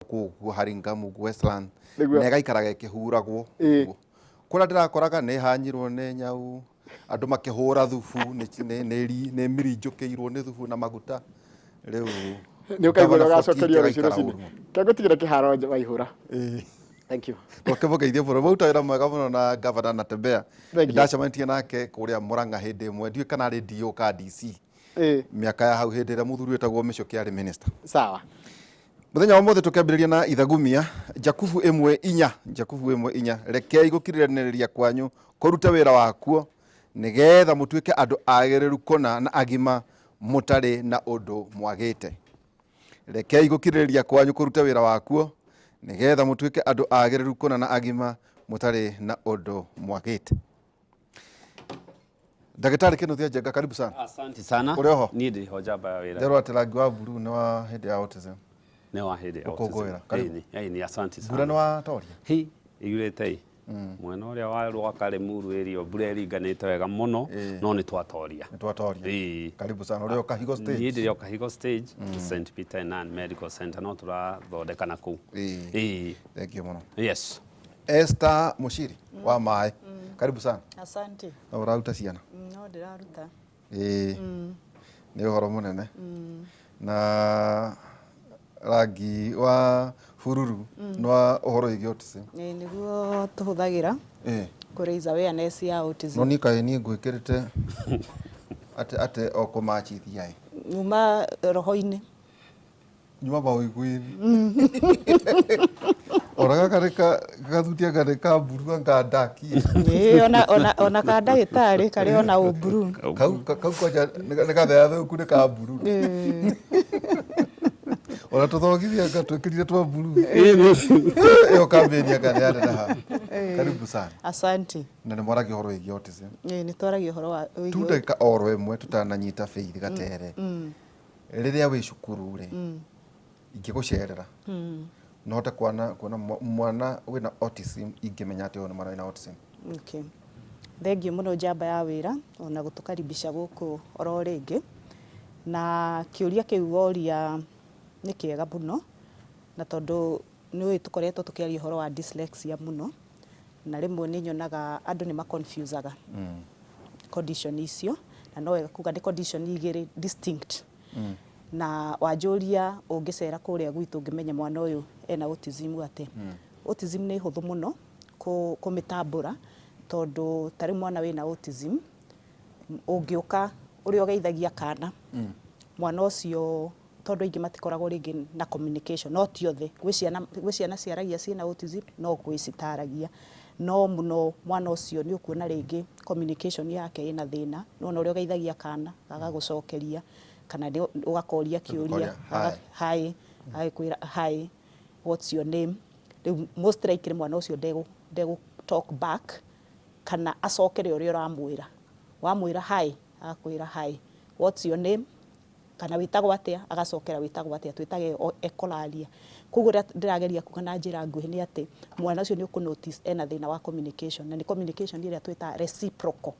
kuguo Haringamu Westland nega ikaraga ikihuragwo kura ndirakoraga ne hanyirwo ne nyau andu makihura thubu ne mirinjukiirwo ne thubu na maguta riu ni ukaigura gacokerio rũciũ rũcinĩ kegũtigĩra kĩharo Waihũra. Thank you. Wakevogeithia bũrũri wau tawĩra mwega mũno na Gavana Natembeya ndacemanĩtie nake kũrĩa Mũrang'a hĩndĩ ĩmwe ndiũĩ kana arĩ DO ka DC mĩaka ya hau hĩndĩ ĩrĩa mũthuri wĩtagwo Mĩchoki arĩ minister. Sawa. Mũthenya wa ũmũthĩ tũkĩambĩrĩria na ithagumia Jakubu 1:4 rekei gũkirĩrĩria kwanyu kũruta wĩra wakuo nĩgetha mũtuĩke andũ agĩrĩru kũna na agima mũtarĩ na ũndũ mwagĩte. Rekei gũkirĩrĩria kwanyu kũruta wĩra wakuo nĩgetha mũtuĩke andũ agĩrĩru kũna na agima mũtarĩ na ũndũ mwagĩte. Daktari Kenneth Njenga, karibu sana. Asante sana. Urioho? Niĩ ndĩ ho njamba ya wĩra. Nderwo atĩ rangi wa blue nĩ wa hĩndĩ ya autism. Nĩ wa hĩndĩ ya autism. Ni asante sana. Mbura nĩ watoria? Hi, igurĩte mwena ũrĩa wa Rwaka Limuru area mbura ĩringanĩte wega mũno no nĩ twatoria. Nĩ twatoria. Karibu sana. Ũrĩ o Kahigo stage? Niĩ ndĩ o Kahigo stage, St Peter and Medical Center no tũrathondekana kũu. Thank you mũno. Yes. Esther Mushiri wa Maĩ. Karibu sana. Asante. Na ũraruta ciana? No ndĩraruta. Nĩ ũhoro mũnene. Na rangi wa bururu no ũhoro wĩgiĩ autism. Nĩguo tũhũthagĩra kũ raise awareness ya autism. No niĩ kaĩ niĩ ngwĩkĩrĩte ate o kũmachithia nyuma roho-inĩ nyuma mawĩiguĩri oraga kareka gathutia kareka mburu ngandaki ona ka ndagĩtarĩ karĩ ona ũmburu kau kwaja nĩ gathea thũku nĩ ka mburu ona tũthogithia ngatwĩkĩrire twa mburu ĩyo kambĩria nganeana na ha. Karibu sana. Asante. Na nĩ mwaragia ũhoro wĩgiĩ autism? Nĩ twaragia ũhoro wa tu ndagĩka oro ĩmwe tũtananyita bĩri gatere rĩrĩa wĩ cukuru rĩ ingĩgũcerera no hote kuona mwana wĩna autism ingĩmenya atĩ ũyũ nĩ mwana wĩna autism? Okay. Thengiũ mũno njamba ya wĩra ona gũtũkaribisha gũkũ oro rĩngĩ na kĩũria kĩu woria nĩ kĩega mũno na tondũ nĩ tũkoretwo tũkĩaria ũhoro wa dyslexia mũno na rĩmwe nĩ nyonaga andũ nĩ maconfusaga condition icio na no wega kuga nĩ condition igĩrĩ distinct na wanjũria ũngĩcera kũrĩa gwitũ ũngĩmenya mwana ũyũ ena autism atĩ. Autism nĩ hũthũ mũno kũmĩtambũra tondũ tarĩ mwana wĩna autism ũngĩũka ũrĩa ũgeithagia kana mwana ũcio tondũ aingĩ matikoragwo rĩngĩ na communication no ti othe gwĩ ciana ciaragia ciĩna autism no gwĩcitaragia no mũno mwana ũcio nĩ ũkuona rĩngĩ communication yake ĩna thĩna no ũrĩa ũgeithagia kana agagũcokeria kana ũgakoria kĩũria hi agĩkwĩra hi what's your name most likely mwana ũcio ndegũ talk back kana acokere ũrĩa wamwĩra hi agakwĩra hi what's your name kana wĩtagwo atĩa agacokera wĩtagwo atĩa twĩtage ekolaria. Koguo ndĩrageria kuga na njĩra nguhĩ nĩ atĩ mwana ũcio nĩ ũkũnotice ena thĩna wa communication na nĩ communication ĩrĩa twĩta reciprocal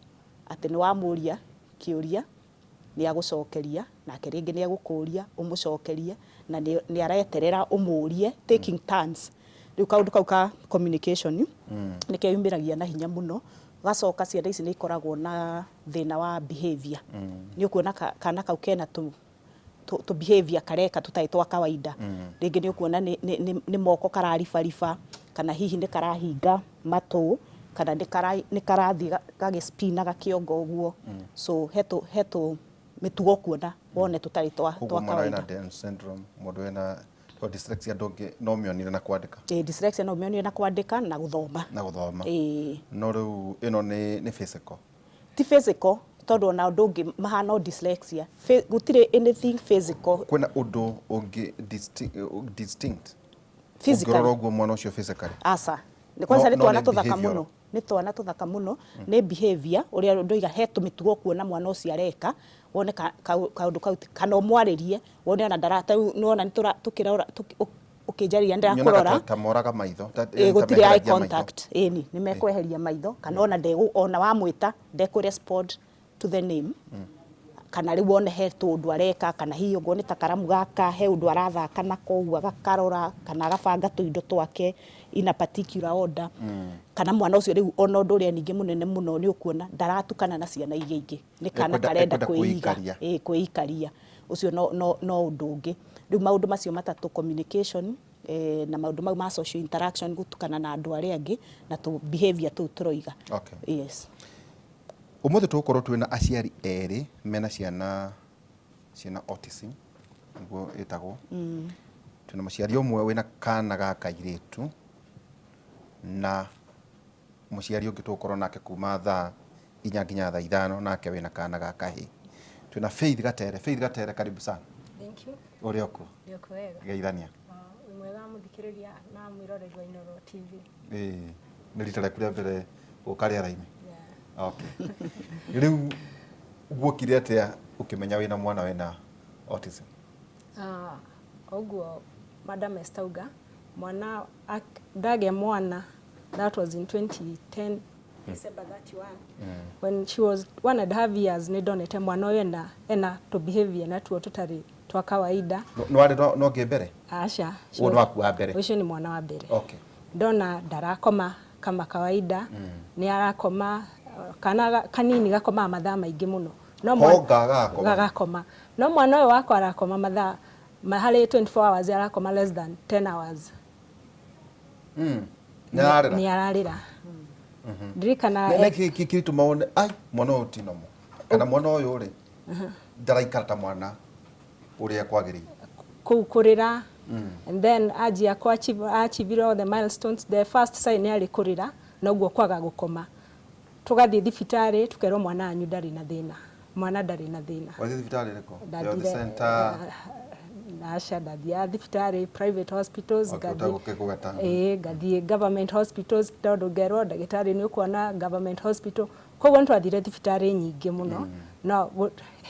atĩ nĩ wamũria kĩũria nĩ agũcokeria nake rĩngĩ nĩ agũkũria ũmũcokerie na nĩ areterera ũmũrie taking turns. Rĩu kaũndũ kau ka communication nĩkĩo yumĩragia na hinya mũno gacoka ciana ici nĩ ikoragwo na thĩna wa behavior. Nĩ ũkuona kana kau kena to behavior kareka tutarĩ twa kawaida rĩngĩ nĩ ũkuona nĩ moko kararibariba kana hihi nĩ karahinga matũ kana nĩ karathiĩ gagĩspinaga kĩongo ũguo so heto mĩtugo kuona wone tutarĩ twa kawaida. Down syndrome mũndũ wĩna dyslexia ndũngĩ no mĩonire na kwandĩka? Dyslexia no mĩonire na kwandĩka na gũthoma. No rĩu ĩno nĩ physical? Ti physical tondũ ona ũndũ ũngĩ mahana dyslexia gũtirĩ anything physical. Kwĩna ũndũ ũngĩ distinct physical ũngĩrora mwana ũcio physically? Aca nĩ kwanza nĩ twana tũthaka mũno nĩ twana tũthaka mũno nĩ behavior ũrĩa ndoiga he tũmĩtugo kuona mwana ũcio areka wone kaũndũ kau kana ũmwarĩrie wone ona ndarata nĩwona nĩ tũkĩrora ũkĩnjarĩria ndĩrakũrora ta moraga maitho gũtirĩ eye contact nĩ mekweheria maitho kana ona ona wamwĩta ndekũ respond to the name kana rĩu one he tũndũ areka kana hihi ũguo nĩ ta karamu gaka he ũndũ arathaka nako ũguo agakarora kana agabanga tũindo twake in a particular order kana mwana ũcio rĩu ona ũndũ ũrĩa ningĩ mũnene mũno nĩ ũkuona ndaratukana na ciana iria ingĩ nĩ kana karenda kwĩikaria ũcio no ũndũ ũngĩ rĩu maũndũ macio matatũ communication na maũndũ mau ma social interaction gutukana na andũ arĩa angĩ na behavior tũu tũroiga. Yes. Ũmũthĩ tũgũkorwo twĩna aciari erĩ mena ciana autism niguo ĩtagwo. Twĩna mũciari ũmwe wĩna kana ga kairĩtu na mũciari ũngĩ tũgũkorwo nake kuma thaa 4 nginya thaa 5 nake wĩna kana ga kahĩ. Twĩna Faith Gatere, karibu sana. Thank you. Ũrĩ oku? Yoko wega. Geithania. Mwega muthikĩrĩria na mwĩrorerwa Inooro TV. Nĩ rita rĩaku rĩa mbere gũka rĩera-inĩ? Okay. Rĩu guokire atĩa ũkĩmenya wĩna mwana wĩna autism? Oguo Madam Estauga mwana ndagĩa mwana, that was in 2010 December 31 when she was 1.5 years nĩ ndonete mwana ũyũ ena to behavior na tuo tũtarĩ twa kawaida. No ngĩmbere? Aca. Ũyũ waku wa mbere? Ũcio nĩ mwana wa mbere. Okay. Ndona ndarakoma kama kawaida, nĩ arakoma kana kanini gakoma mathaa maingĩ mũno. No gagakoma. No mwana ũyũ wakwa arakoma mathaa harĩ 24 hours arakoma less than 10 hours. Nĩ ararĩra. Ndirikana kiritu maone mwana ũyũ ti nomo kana mwana ũyũ rĩ ndaraikara ta mwana ũrĩa kwagĩrĩire kũrĩra. And then ajia achieve all the milestones. The first sign nĩ arĩ kũrĩra na ũguo kwaga gũkoma. Tugathiĩ thibitarĩ tukerwo mwana anyu ndarĩ na thĩna. Mwana ndarĩ na thĩna. Wathiĩ thibitarĩ rĩkũ? The center. Nasha ndathia thibitarĩ private hospitals, ngathiĩ government hospitals tondũ ngerwo ndagĩtarĩ nĩ ũkuona government hospital. Koguo nĩtwathire thibitarĩ nyingĩ mũno no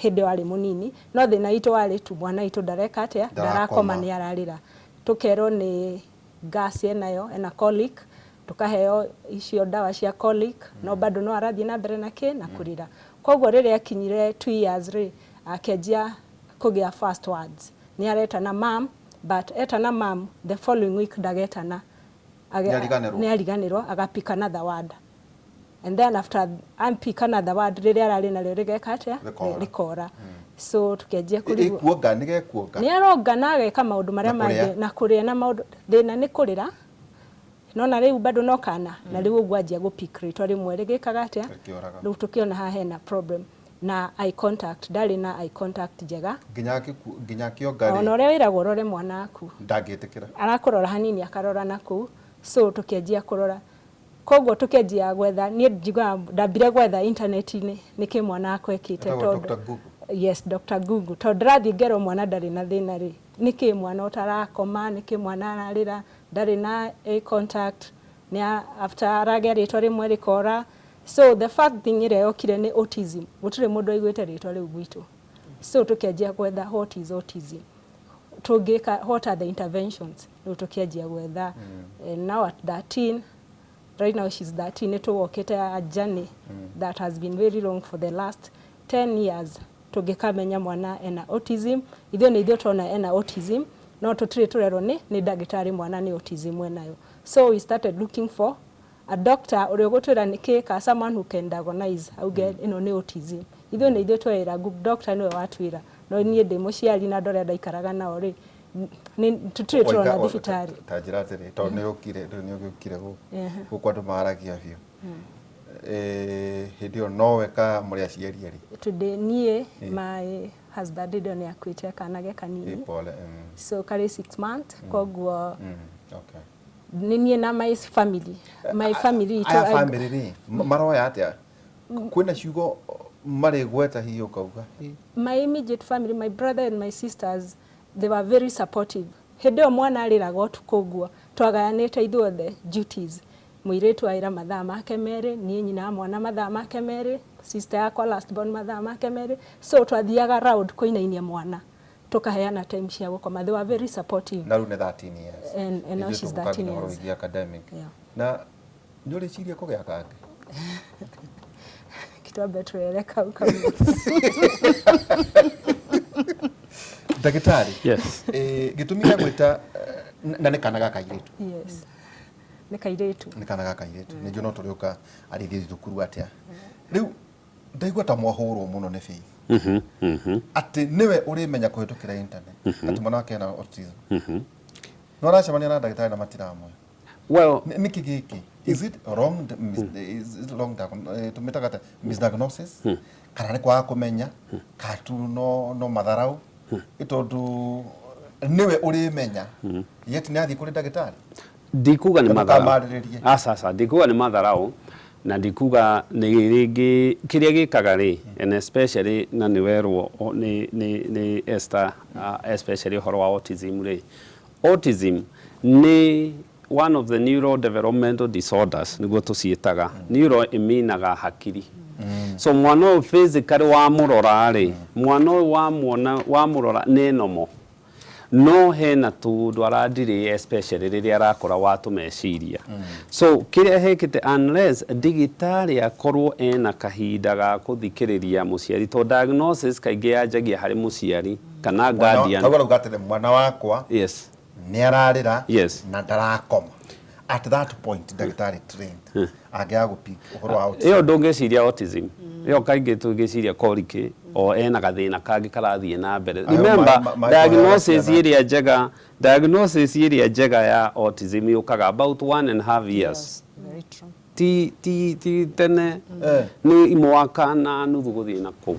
hĩndĩ warĩ mũnini no thĩna witũ warĩ tu mwana witũ ndareka atĩa ndarakoma nĩ ararĩra. Tukerwo nĩ gas ena colic, tukaheo icio ndawa cia colic no bado no arathiĩ na mbere na kũrĩra. Koguo rĩrĩa akinyire 2 years akĩanjia kũgĩa first words. Nĩ aretana mam, but etana mam the following week ndagetana. Nĩ ariganĩrwo agapika another word. And then after unpick another word rĩrĩa ararĩ narĩo rĩgeka atĩa rĩkora. So tukĩanjia kũrigwo. Ikuonga nĩgekuonga. Nĩ aronga na ageka maũndũ marĩa mangĩ na kũrĩa na maũndũ thĩna nĩ kũrĩra. No na rĩu bado no kana na rĩu ũguo anjia gũpick rĩtwa rĩmwe rĩgĩkaga atĩa. Rĩu tukĩona haha hena problem. Na eye contact ndari na eye contact njega nginya kĩonga rĩ ona ũrĩa wĩragwo ũrore mwana waku ndangĩtĩkĩra arakũrora hanini akarora naku so tukĩanjia kũrora koguo tukĩanjia gwetha niĩ njigaga ndambire gwetha internet-inĩ nĩkĩ mwana wakwa ekĩte tondũ yes Dr. Google tondũ ndĩrathiĩ ngerwo mwana ndarĩ na thĩna rĩ nĩkĩ mwana ũtarakoma nĩkĩ mwana ararĩra ndarĩ na eye contact nĩ after aragĩa rĩtwa rĩmwe rĩkora. So the first thing ĩrĩa yokire nĩ autism. Gũtirĩ mũndũ aiguĩte rĩtwa rĩu gwitũ. So tukĩanjia gwetha what is autism. Tũngĩka what are the interventions. Rĩu tukĩanjia gwetha. Now at 13, right now she's 13, nĩtũgokĩte a journey that has been very long for the last 10 years. Tũngĩkamenya mwana ena autism. Ithuĩ nĩ ithuĩ tũrona ena autism. No tũtirĩ tũrerwo nĩ ndagĩtarĩ mwana nĩ autism enayo. So we started looking for a doctor ũrĩa ũgũtwĩra nĩkĩ ka someone who can diagnose auge ĩno nĩ autism. Ithuĩ nĩ ithuĩ twĩra doctor nĩwe watwĩra no niĩ ndĩ mũciari na ndorĩa ndaikaraga nao rĩ tũtirĩ tũrona thibitarĩ. Ta njĩra atĩrĩ tondũ nĩ ũgĩũkire gũkũ andũ maharagia biũ. Hĩndĩ ĩyo no weka mũrĩ aciari erĩ? Today niĩ my husband ndio nĩ akuĩte kana ge kanini. So karĩ 6 months koguo okay. Nini na my family aya family maroya atĩa kwĩna ciugo marĩ gweta hiyo kauga? My immediate family, my brother and my sisters, they were very supportive. Hĩndĩ ĩyo mwana arĩraga ũtukũ ũguo twagayanĩte ithuothe duties. Mũirĩtu aira mathaa make merĩ, niĩ nyina mwana mathaa make merĩ, sister yakwa last born mathaa make merĩ. So twathiaga round kũinainia mwana. Tukaheana time cia gũkoma. They were very supportive. Na rĩu nĩ 13 years. And now she's 13 years. Academic. Na nĩ ũrĩciria kũgĩa kangĩ? twambe twere kau. Ndagĩtarĩ. Yes. Gĩtũmi gĩa gwĩta na nĩ kana gaka kairĩtu. Yes. Nĩ kairĩtu. Nĩ kana gaka kairĩtu. Nĩ njũno tũrĩũka arĩithia thukuru atĩa. Rĩu ndaigua ta mwahũrwo mũno nĩ Faith. Atĩ nĩwe ũrĩmenya kũhĩtũkĩra internet. Atĩ mwana wake ena autism. No aracemania na ndagĩtarĩ na matiramwe. Well, niki giki is it wrong tumitaga misdiagnosis kana ni kwa kumenya katu no matharau itondu niwe urimenya yet ni athi kuri ndagĩtarĩ ndikuga ni matharau asa ndikuga ni matharau na ndikuga ni ringi kiria gikaga ri and especially na ni werwo ni Esther especially horo wa autism ri autism ni one of the neurodevelopmental disorders niguo tuciitaga neuro iminaga hakiri so mwana o physically wa murora ri mwana wa murora ni nomo no hena tundu aradiri especially riria arakora watu meciria so kiria hekite unless digitali akorwo ena kahinda ga kuthikiriria muciari to diagnosis kaingi yajagia hari muciari kana guardian kagora ugatire mwana wakwa yes ni ararira yes na ndarakoma at that point ndagĩtarĩ trained angiaga gũpick ũhoro wa autism iyo ndũngĩciria autism iyo kaingĩ tũngĩciria koriki o ena gathĩna kangĩ karathiĩ na mbere remember diagnosis iria njega ya autism yukaga about 1.5 years Very true. ti tene ni mwaka na nuthu gũthiĩ na kũu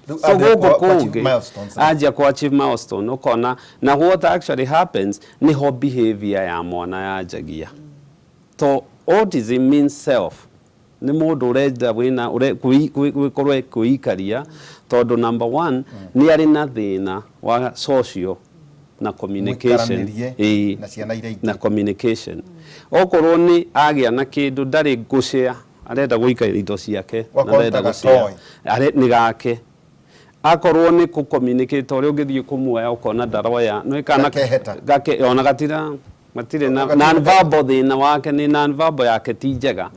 so gũkũ kũngĩ anjia ku achieve milestone ukona na what actually happens ni ho behavior ya mwana yanjagia to autism means self ni mundu urenda wina kwikorwo kuikaria tondu number 1 ni ari na thina wa social na communication na communication okorwo ni agia na kindu ndari gushare arenda guikaria indo ciake na arenda gushare ni gake akorwo ni ku communicate uri ungithie kumuoya ukona ndaroya no ikana gake ona gatira matire na non-verbal thina wake ni non-verbal yake ti njega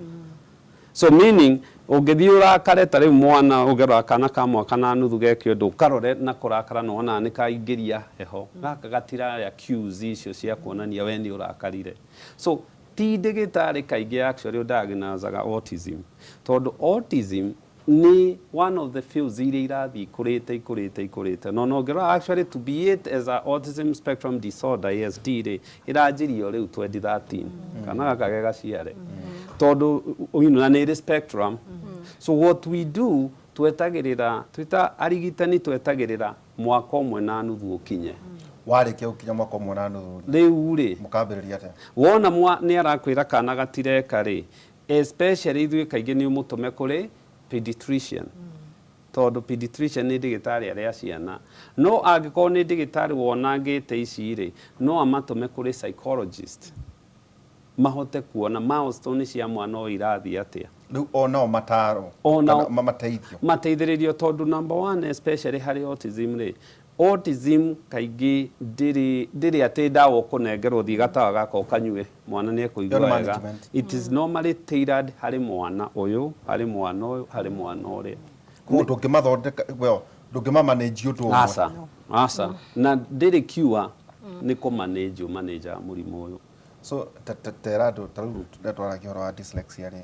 so meaning ungithie urakare tari mwana ugerwa kana ka mwaka na nuthu gekio ndu karore na kurakara no ona ni kaingiria heho gaka gatira ya cues icio cia kuonania we ni urakarire so ti ndagĩtarĩ kaingĩ actually diagnosaga autism tondu autism ni one of the fields iria irathi ikurite no ngera actually to be it as a autism spectrum disorder ASD iranjirio riu 2013 kana gaka gaciare tondu na ni spectrum so what we do twetagirira twita arigitani twetagirira mwaka umwe na nuthu ukinye warĩkia ukinya mwaka umwe na nuthu riu ri mukambĩrĩria atĩa wona ni arakwira kana gatireka ri especially ithuĩ kaingĩ ni umutume kuri pediatrician tondu pediatrician ni ndagĩtarĩ aria ciana no angĩkorwo ni ndagĩtarĩ wonangĩte ici ri no amatume kuri psychologist mahote kuona milestone cia mwana o irathi atia riu onao mataro mateithĩrĩrio tondu number 1 especially hari autism ri autism kaingĩ ndĩrĩ atĩ ndawa ũkũnengerwo thiĩ gatawa gaka ũkanyue mwana nĩ ekũigua wega it is normally tailored harĩ mwana ũyũ harĩ mwana ũyũ harĩ mwana ũrĩa ndũngĩmathondeka ndũngĩmamanage ũndũ ũmwe asa na ndĩrĩ cure nĩ kũmanage mũrimũ ũyũ so tera andũ tarĩu twaragia ũhoro wa dyslexia rĩ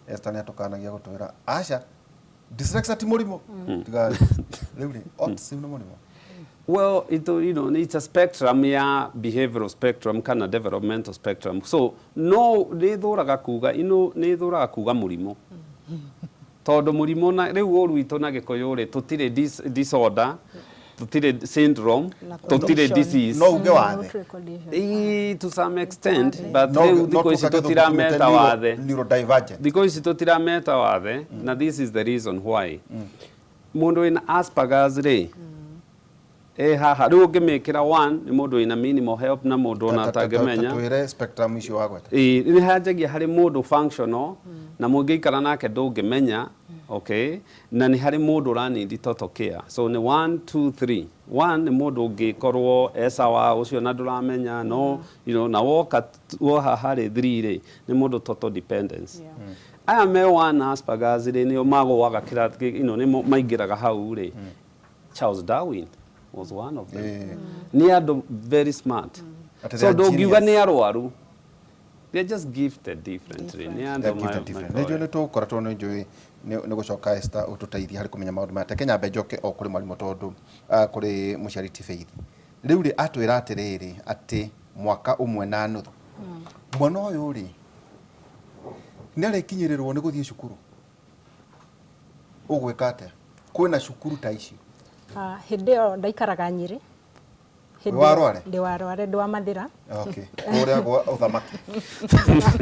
Esther nĩ atukanagia gũtwĩra aca dyslexia ti mũrimũ tiga rĩu rĩ autism nĩ mũrimũ well it's a spectrum ya behavioral spectrum kana developmental spectrum so no nĩthũraga kuga mũrimũ tondu mũrimũ na rĩu ũru itũ na gĩkũyũ rĩ tũtirĩ disorder tũtirĩ syndrome tũtirĩ disease no uge wathe to some extent but rĩu thikũ ici tũtirameta wathe neurodivergent thikũ ici tũtirameta wathe na this is the reason why mũndũ wĩna Asperger's rĩ haha rĩu ũngĩmĩkĩra 1 nĩ mũndũ wĩna minimal help na mũndũ ona atangĩmenya twĩre spectrum icio wagweta nĩ hanjagia harĩ mũndũ functional na mũngĩikara nake ndũngĩmenya okay na nĩ harĩ mũndũ ũranindi total care so nĩ 1 2 3 1 nĩ mũndũ ũngĩkorwo esawa ũcio na ndũramenya no na woha harĩ 3 rĩ nĩ mũndũ total dependence aya me wana Asperger's ri ni magwaga kirathi ni maingiraga hau ri Charles Darwin was one of them ni andu very smart so ndungiuga ni arwaru they are just gifted differently ni andu ndio ni tukoratwo ni njui ni gucoka Esther ututeithia hari kumenya maundu ma Kenya Benjoke o kuri mwarimu tondu kuri Muciarity Faith riu ri atwira atiriri ati mwaka umwe na nuthu mwana uyu ri nare kinyirirwo ni guthie cukuru ugwika atia kwina cukuru ta ici hindi yo ndaikaraga Nyeri ndi warware ndwa Mathira okay uria gwa uthamaki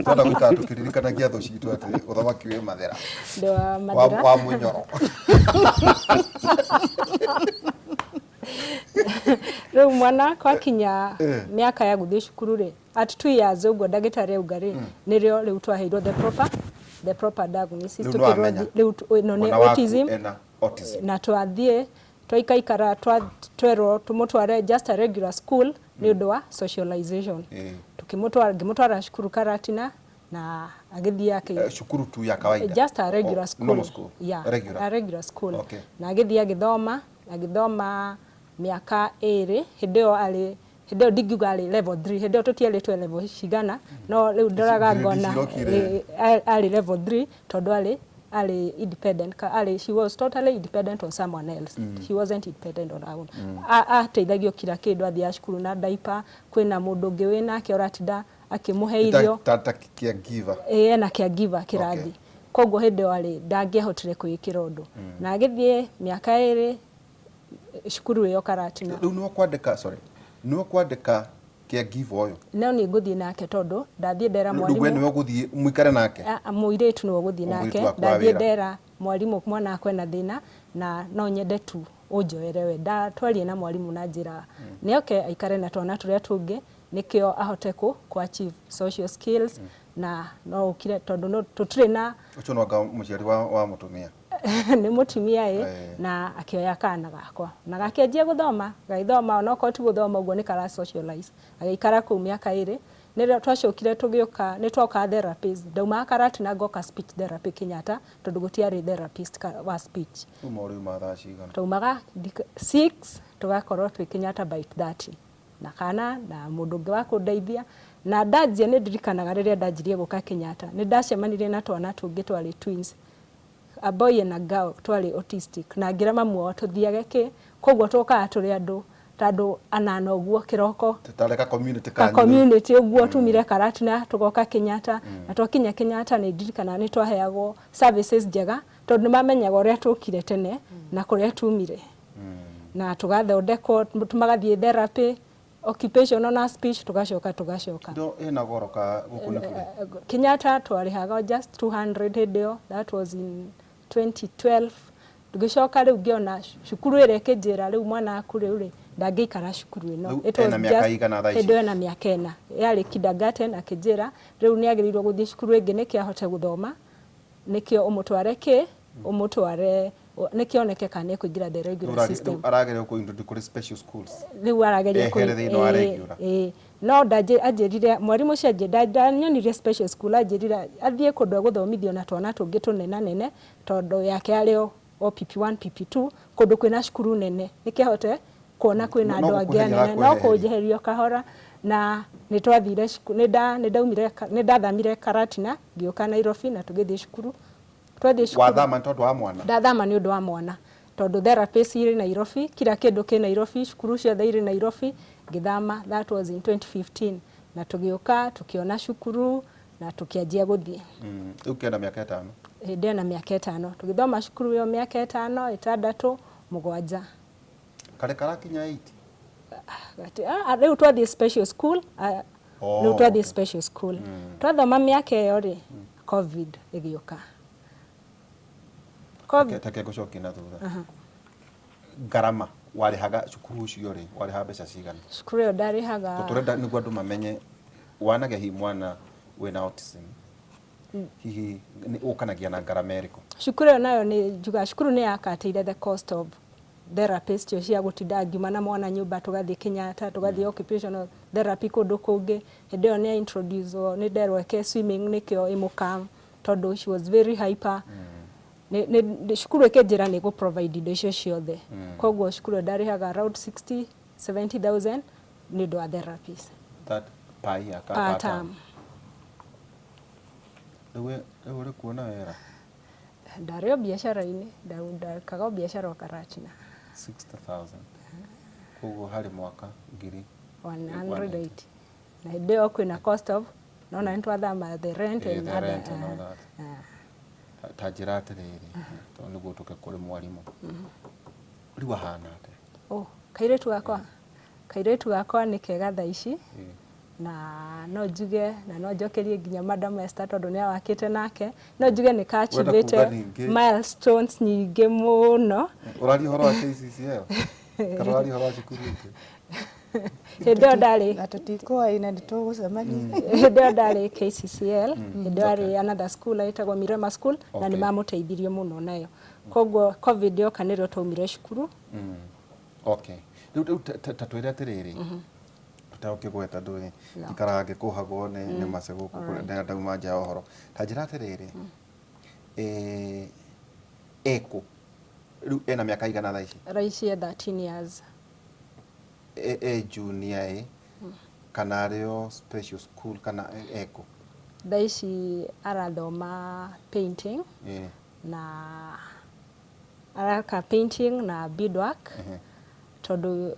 tonda gwika tukiririkanagia thu citu ati uthamaki wi Mathira ndwa Mathira wa Munyoro riu mwana kwa kinya miaka ya guthie cukuru ri at 2 years uguo ndagitari augari nirio riu twaheirwo the proper diagnosis riu no ni autism na twathie twaikaikara twerwo tumutware just a regular school ni undu wa socialization ngimutwara cukuru Karatina na agithia yake cukuru tu ya kawaida just a regular school yeah a regular school na agithia agithoma miaka 2 hindo ndigiuga ali level 3 hindo tutiaritwe level cigana no riu ndoraga ngona ali level 3 tondu ali independent she was totally independent on someone else she wasn't independent on her own ateithagio kila kindu athia cukuru na diaper kwina mundu ungi winake oratinda akimuhe irio tata caregiver na caregiver kirathi koguo hindo ali ndangehotire kwikira undu na agithie miaka 2 cukuru yo Karatina riu no kwandika caregiver oyo no ni nguthie nake tondu ndathie ndera mwarimu ndugu niwe guthie muikare nake muiretu niwe guthie nake ndathie ndera mwarimu mwana akwe na thina na no nyende tu unjoerewe ndatwarie na mwarimu na njira ni oke aikare na twana turia tungi nikio ahote ku achieve social skills na no ukire tondu no tutire na ucio no muciari wa mutumia ni mutumia na akioya kana gakwa na gakianjia guthoma gaithoma no ko tu guthoma uguo ni kara socialize agaikara ku miaka 2 ni twacokire tugioka ni twoka therapies ndauma Karatina ngoka speech therapy Kenyatta tondu gutiari therapist wa speech umori mathacigana taumaga 6 tugakorwo twi Kenyatta by 30 na kana na mundu ungi wa kundeithia na ndanjia ni ndirikanaga riria ndanjirie guka Kenyatta ni ndacemanirie na twana tungi twari twins a boy and a girl twari autistic na ngira mamu wao tuthiage ki koguo twoka turi andu tondu anana uguo kiroko tutareka community uguo tumire Karatina tugoka Kenyatta na twakinya Kenyatta ni ndirikana ni twaheagwo services njega tondu mamenyaga uria tukire tene na kuria tumire na tugathondekwo tumagathie therapy occupational na speech tugacoka ndo ena goroka gukunike Kenyatta twarihaga just 200 hidio that was in 2012 tugicoka riu ngiona cukuru ire kinjira riu mwana akure uri ndangikara cukuru ino it was just hidio na miaka 4 yari kindergarten akinjira riu ni agirirwo guthie cukuru ingi nikiahote guthoma nikio umutware nikioneke kana kuingira the regular system arageria ku introduce special schools riu arageria ku no ndaje ajirire mwarimu cia njeda nyonirie special school ajirira athie kundu guthomithio na twana tungi tunena nene tondu yake ario OPP1 PP2 kundu kwina cukuru nene nikihote kuona kwina andu angi nene no kujeherio kahora na nitwathire ndathamire Karatina ngioka Nairobi na tugithie cukuru wathama tondu wa mwana ndathama ni undu wa mwana tondu therapist iri Nairobi kila kindu ki Nairobi cukuru cia iri Nairobi ngithama that was in 2015 na tugioka tukiona cukuru na tukianjia guthie ukienda miaka 5 hinde na miaka 5 tugithoma cukuru yo miaka 5 6 7 kare karakinya 8 riu twathie special school riu twathie special school twathoma miaka iyo ri covid igioka take gucokia na thutha garama warihaga cukuru ucio ri wariha mbeca cigana cukuru yo ndarihaga turenda niguo andu mamenye wanaga hi mwana wina autism hihi ni ukanagia na garama eriko cukuru yo nayo ni juga cukuru ni yakatire the cost of therapist yo cia gutinda ngiuma na mwana nyumba tugathie Kenyatta tugathie occupational therapy kundu kungi hindo ni introduce ni nderweke swimming nikio imukam tondu she was very hyper ni cukuru ikinjira ni go provide indo icio ciothe koguo cukuru ndarihaga around 60-70,000 ni ndo therapies that per term. Uri kuona wera Ndario biashara-ini ndakaga biashara Karachina 60,000 koguo hari mwaka ngiri 180 na ndio kwina cost of nona ntwathama the rent and other tajira atiriri to niguo tuke kuri mwarimu riu ahana ate kairetu gakwa ni kega thaa ici na no njuge na no njokerie nginya Madam Esther tondu ni awakite nake no njuge ni kachivite milestones nyingi muno urari horo wa KCCL kana urari horo wa cukuru Hĩndĩ ndari tutikoaina nitugucemania hĩndĩ ndari KCCL hĩndĩ ndari another school aitagwo Mirema School na ni mamuteithirie muno nayo koguo covid yoka nirio twaumire cukuru okay riu tatwire atiriri tutakigweta ndui ikarange kuhagwo ni macego kukurenda ndauma nja ohoro tajira atiriri eko riu ena miaka igana thaa ici raici 13 years junior kana ario special school kana eko thaa ici arathoma painting na araka painting na beadwork tondu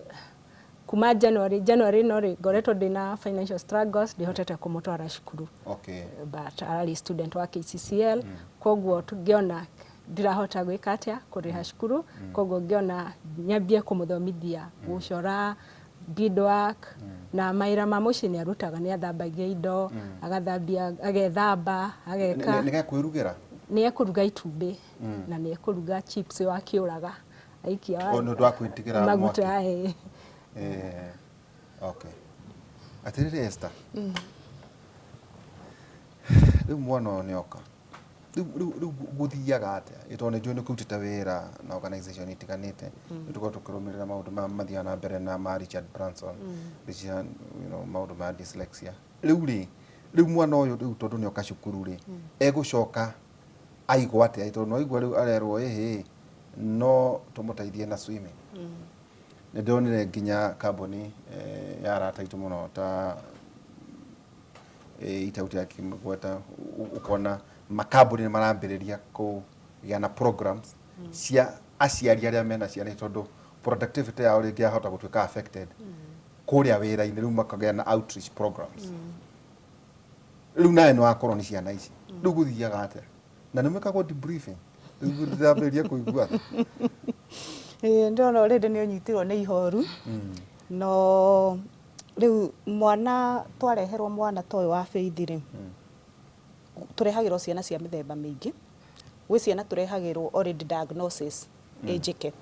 kuma January no ngoretwo ndina financial struggles ndihotete kumutwara cukuru but arali student wa KCCL koguo tungiona ndirahota gwika atia kuriha cukuru koguo ngiona nyambie kumuthomithia gucora beadwork na maira ma muci ni arutaga ni athambagia indo agathambia agethamba ageka ni gakwirugira ni ekuruga itumbi na ni ekuruga chips wa kiuraga aikia ono ndwakwitigira maguta okay atiriri Esther riu mwana nioka riu guthiaga atia itone njone kutita wira na organization itiganite tuko tukirumirira maundu ma mathia na mbere na ma Richard Branson Richard maundu ma dyslexia riu mwana uyu riu tondu nioka cukuru ri egucoka aigwa atia itondu aigwa riu arerwo no tumuteithie na swimming ndonire nginya kambuni ya arata itu muno ta itauti akimgweta ukona makambuni ni marambiriria kugĩa na programs cia aciari aria mena ciana tondu productivity yao ringi yahota gutuika affected kuria wira-ini riu makagĩa na outreach programs riu nae no akorwo ni ciana ici riu guthiaga atia na ni mwikagwo debriefing riu ndambiria kuigua ndona already ni unyitirwo ni ihoru no riu mwana twareherwo mwana toyo wa Faith ri turehagirwo ciana cia mithemba mingi gwi ciana turehagirwo already diagnosis ejike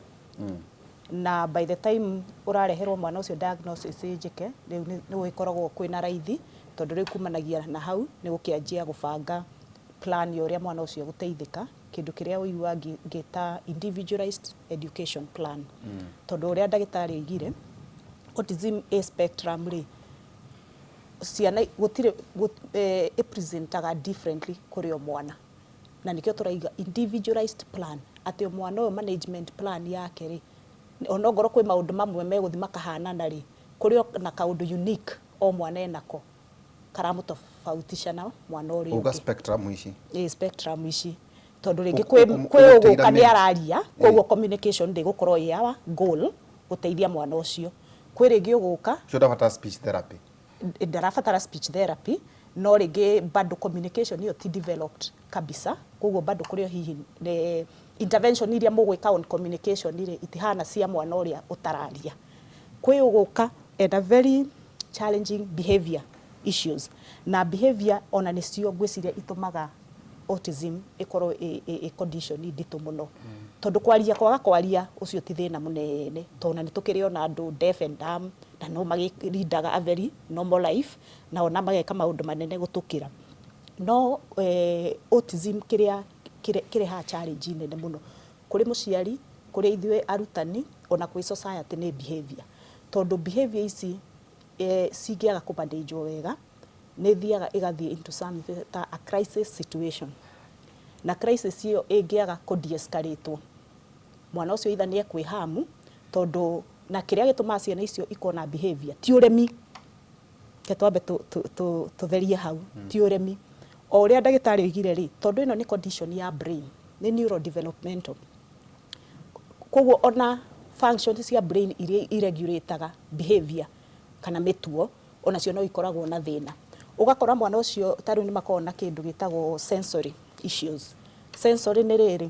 na by the time urareherwo mwana ucio diagnosis ejike riu ni wikoragwo kwina raithi tondu riu kumanagia na hau ni gukianjia gubanga plan ya uria mwana ucio guteithika kindu kiria uigua ngita individualized education plan tondu uria ndagitari aigire autism spectrum ri ciana gutire presentaga differently kuri o mwana na nikio turaiga individualized plan ati mwana o management plan yake ri ono ngoro kwi maundu mamwe meguthi makahanana ri kuri na kaundu unique o mwana enako karamutofautisha na mwana uri uga spectrum ici spectrum ici tondu ringi kwi uguka ni araria koguo communication ndi gukorwo yawa goal guteithia mwana ucio kwi ringi uguka ndarabatara speech therapy ndarabatara speech therapy no ringi bado communication iyo ti developed kabisa koguo bado kurio hihi intervention iria mugwika on communication ile itihana cia mwana uria utararia kwi uguka and a very challenging behavior issues na behavior ona nicio gwiciria itumaga autism ikorwo a condition nditu muno tondu kwaga kwaria ucio ti thina munene tona ni tukirio na andu deaf and dumb na no magirindaga a very normal life na ona mageka maundu manene gutukira no autism kire ha challenge nene muno kuri muciari kuri ithwe arutani ona kwi society ni behavior tondu behavior ici singiaga kumandagewo wega ni thiaga igathie into some a crisis situation na crisis iyo ĩngĩaga ku de-escalate mwana ũcio either nĩ ekwĩhamu tondũ na kĩrĩa gĩtũmaga ciana icio ikona behavior ti ũremi ke twambe tũtherie hau ti ũremi o ũrĩa ndagĩtarĩ oigire rĩ tondũ ĩno nĩ condition ya brain nĩ neurodevelopmental koguo ona functions cia brain iria iregulataga behavior kana mĩtuo onacio no ikoragwo na thĩna ũgakora mwana ũcio tarũ nĩ makoragwo na kĩndũ gĩtagwo sensory issues sensory nĩ rĩrĩ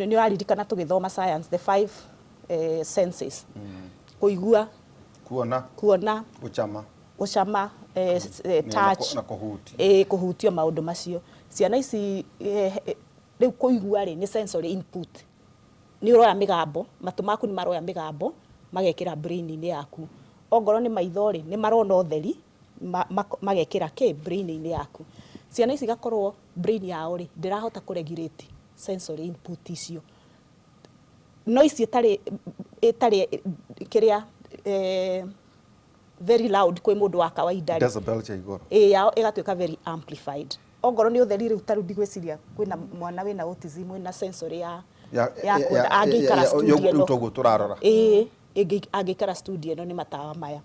nĩ waririkana tũgĩthoma science the 5 senses kũigua kuona gucama touch na kuhutia kuhutio maũndũ macio ciana ici rĩu kũigua rĩ nĩ sensory input nĩ ũroya mĩgambo matũ maku nĩ maroya mĩgambo magekĩra brain-inĩ yaku ongorwo nĩ maitho rĩ nĩ marona ũtheri magekĩra brain-inĩ yaku ciana ici gakorwo brain yao rĩ ndĩrahota kũregulate sensory input icio noise itarĩ kĩrĩa very loud kwĩ mũndũ wa kawaida decibel cha igũrũ yao ĩgatuĩka very amplified ongorwo nĩ ũtheri rĩu tarũ ndigwĩciria kwĩna mwana wĩna autism wĩna sensory ya angĩikara studio ĩno toguo tũrarora angĩikara studio ĩno nĩ matawa maya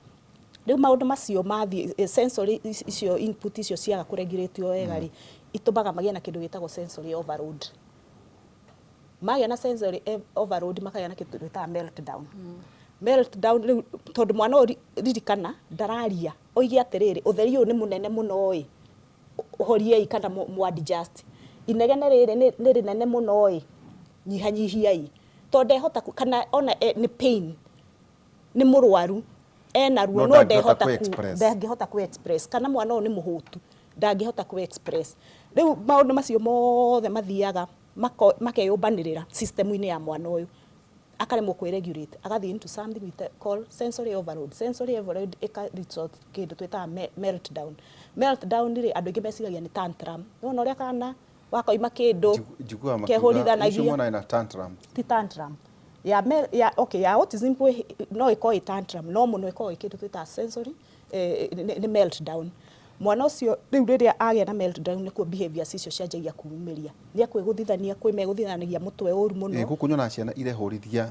rĩu maũndũ macio mathiĩ sensory icio input icio ciaga kũregulatio wega rĩ itũmaga magĩe na kĩndũ gĩtagwo sensory overload magĩa na sensory overload makagĩa na kĩndũ gĩtagwo meltdown meltdown rĩu tondũ mwana ririkana ndararia oige atĩrĩrĩ ũtheri ũyũ nĩ mũnene mũno ĩ ũhoriei kana mwadjust inegene rĩrĩ nĩ rĩnene mũno ĩ nyihanyihiai tondũ ndehota kana ona nĩ pain nĩ mũrwaru ena ruo no ndangĩhota ku express kana mwana ũyũ nĩ mũhũtu ndangĩhota ku express rĩu maũndũ macio mothe mathiaga makeyũmbanĩrĩra system-inĩ ya mwana ũyũ akaremwo kwĩregulate agathiĩ into something we call sensory overload result kĩndũ twĩtaga meltdown rĩ andũ aingĩ meciragia nĩ tantrum nona ũrĩa kana wakoima kĩndũ kehũrithanagia ti tantrum ya autism no ĩkorwo tantrum no mũno ĩkorwo kĩndũ twĩtaga sensory nĩ meltdown mwana ũcio rĩu rĩrĩa agĩa na meltdown nĩkuo behaviors icio cianjagia kumĩria nĩ akwĩgũthithania kwĩmegũthithanagia mũtwe ũru mũno gũkũ nyona ciana irehũrithia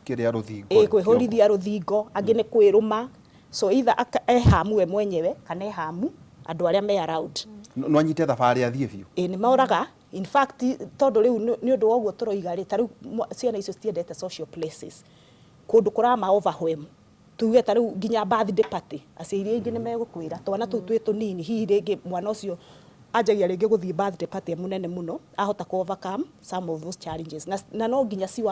kĩrĩa rũthingo kwĩhũrithia rũthingo angĩ nĩ kwĩrũma so either ehamu we mwenyewe kana ehamu andũ arĩa me around no anyite thabarĩ athiĩ biũ nĩ moraga in fact tondũ rĩu nĩ ũndũ wa ũguo tũroiga rĩ tarĩu ciana icio citiendete social places kũndũ kũrama overwhelm tuge tarĩu nginya birthday party aciari aingĩ nĩ megũkwĩra twana tũu twĩ tũnini hihi rĩngĩ mwana ũcio anjagia rĩngĩ gũthiĩ birthday party mũnene mũno ahota ku overcome some of those challenges na no nginya si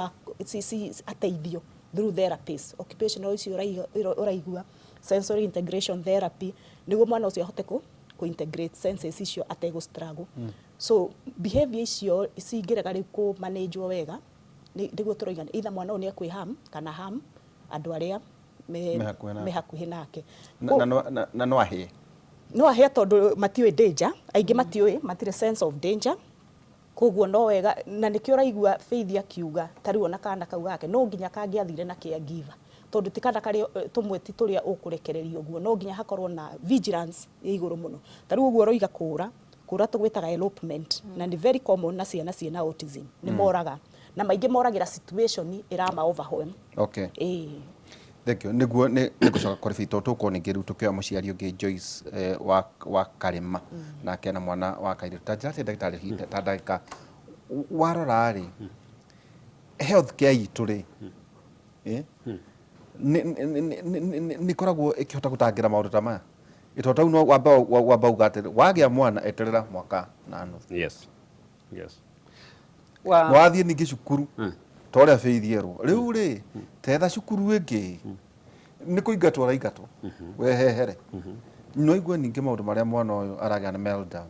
ateithio through therapies occupational icio ũraigua sensory integration therapy nĩguo mwana ũcio ahote ku integrate senses icio atego struggle so behavior icio cingĩrega rĩu ku manage wega nĩguo tũroiga either mwana ũyũ nĩ ekwĩham kana ham andũ arĩa me hakuhĩ nake na no ahĩe no ahĩe tondũ matiũĩ danger aingĩ matiũĩ matirĩ sense of danger koguo no wega na nĩkĩo ũraigua Faith akiuga tarĩu ona kana kau gake no nginya kangĩathire na caregiver tondũ ti kana karĩ tũmwe ti tũrĩa ũkũrekereria ũguo no nginya hakorwo na vigilance ya igũrũ mũno tarĩu ũguo ũroiga kũra tũgwĩtaga elopement na nĩ very common na ciana ciena autism nĩ moraga na maingĩ moragĩra situation ĩrama overwhelm okay thank you niguo nĩ gũcoka kũrĩ Faith tũkwo ningĩ rĩu tũkĩoya mũciari ũngĩ Joyce wa Karema nake na mwana wa Kairĩtu ta njĩra ndagĩtarĩ hinde ta ndagĩka warora rĩ health care itũ rĩ nĩ koragwo ĩkĩhota gũtangĩra maũndũ ta maya ĩtotau no wamba uga atĩ wagĩa mwana eterera mwaka na nuthu yes wathiĩ ningĩ cukuru ta ũrĩa Faith erwo rĩu rĩ tetha cukuru ĩngĩ nĩ kũingatwo araingatwo wehehere no igwe ningĩ maũndũ marĩa mwana ũyũ aragĩa na meltdown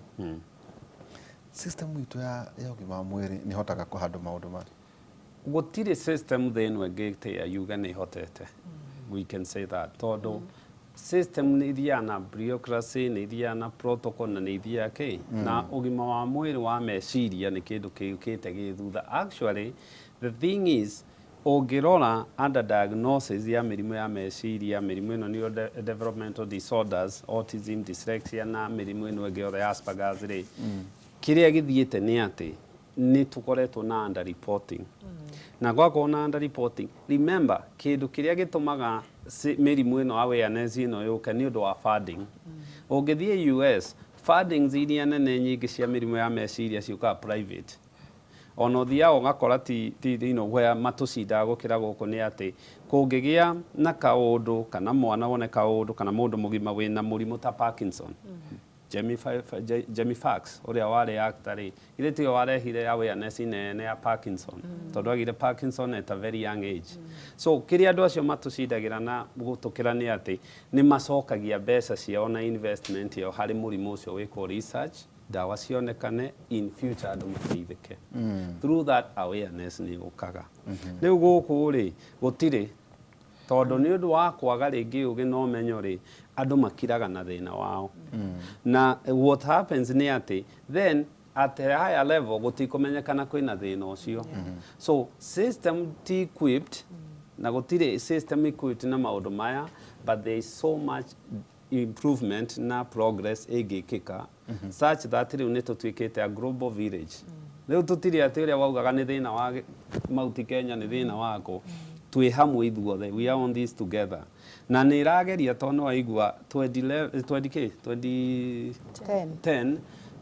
system itũ ya ũgima wa mwĩrĩ nĩ hotaga kũhandle maũndũ maya gũtirĩ system thĩinĩ ĩngĩtĩa yuga nĩ hotete we can say that tondũ system nĩ ithiaga na bureaucracy nĩ ithiaga na protocol na nĩ ithiaga na ũgima wa mwĩrĩ wa meciria nĩ kĩndũ kĩũkĩte gĩthutha actually the thing is ũngĩrora underdiagnosis ya mĩrimũ ya meciria mĩrimũ ĩno nĩyo developmental disorders autism dyslexia na mĩrimũ ĩno ĩngĩ yothe Asperger's rĩ kiria githiete ni ati ni tukoretwo na under reporting na gwako na under reporting. Remember kindu kiria gitumaga mirimu ino awareness ino yuke ni undu wa funding. Ungithie US funding ziria nene nyingi cia mirimu ya meciria ciuka private. Ono thiago ngakora ti where matucinda gukira guku ni ati kungigia na kaundu kana mwana wone kaundu kana mundu mugima wina murimu ta Parkinson. Jamie Foxx uria wari actor ile tio warehire awareness nene ya Parkinson tondu agire Parkinson at a very young age. So kiria andu acio matucindagira na gutukira ni ati ni macokagia mbeca ciao na investment yao hari murimu ucio wiko research dawa cionekane in future andu mateithike through that awareness ni gukaga riu guku ri gutire tondu ni undu wa kwaga ringi ugi no menyo ri andu makiraga na thina wao na what happens ni ati then at a higher level gutikumenyekana kwina thina ucio so system t equipped na gutire system equipped na maundu maya but there is so much improvement na progress igikika such that riu nitutwikite a global village riu tutire ati uria waugaga ni thina wa mauti Kenya ni thina wako twi hamwe ithuothe we are on this together na ni irageria tono aigua 2010